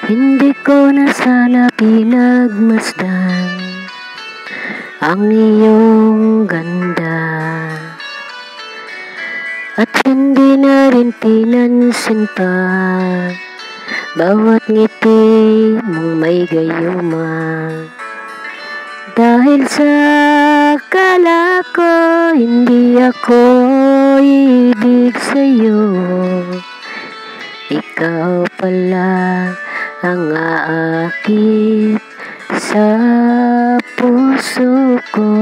Hindi ko na sana pinagmasdan ang iyong ganda, at hindi na rin pinansin pa bawat ngiti mong may gayuma. Dahil sa akala ko hindi ako ibig sa'yo, ikaw pala ang aakit sa puso ko.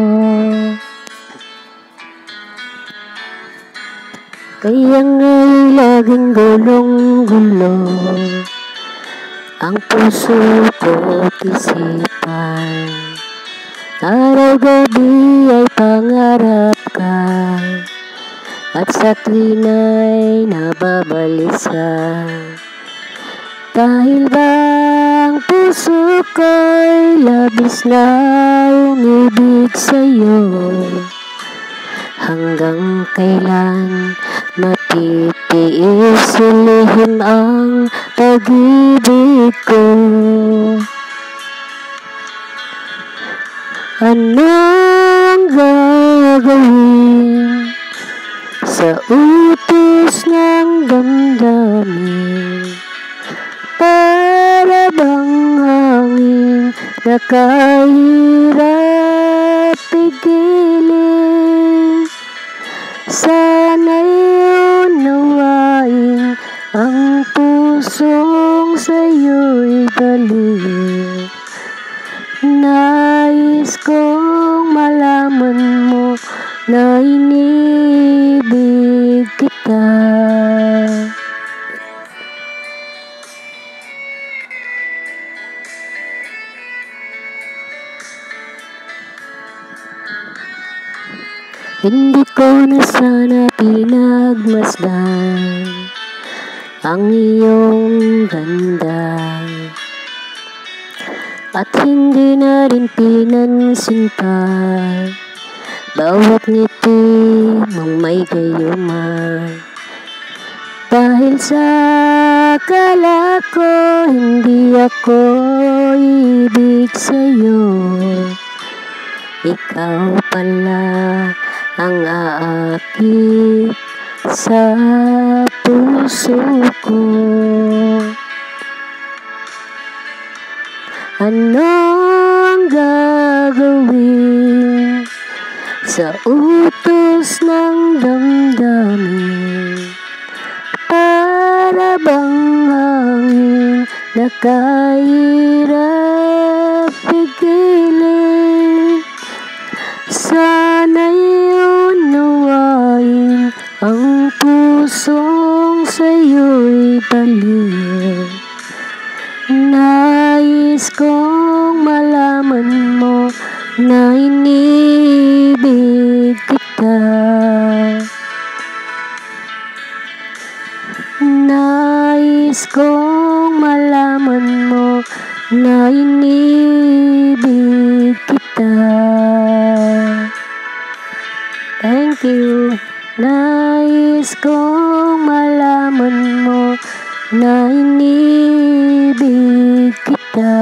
Kaya nga'y laging gulong-gulo ang puso ko't isipan. Araw-gabi ay pangarap ka, at sa tuwina'y nababalisa. Dahil ba ang puso ko'y labis na umibig sa'yo, hanggang kailan matitiis lihim ang pag-ibig ko? Anong gagawin sa utos ng damdamin? Para bang hangin na kahirap pigilin? Sana'y unawain ang pusong sa'yo'y balik. Nais kong malaman mo na inibig kita. Hindi ko na sana pinagmasdan ang iyong ganda, at hindi na rin pinansin pa bawat ngiti mong may gayuma. Dahil sa akala ko hindi ako ibig sa'yo, ikaw pala ang aakit sa puso ko. Anong gagawin sa utos ng damdamin? Para bang hangin na kahirap pigilin? Sana'y unawain ang pusong sa'yo'y balik. Nais kong malaman mo na inibig kita. Nais kong malaman mo na inibig kita. Thank you. Nais kong malaman mo na inibig kita.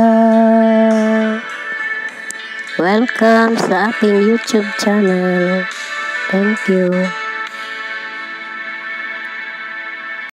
Welcome sa ating YouTube channel. Thank you.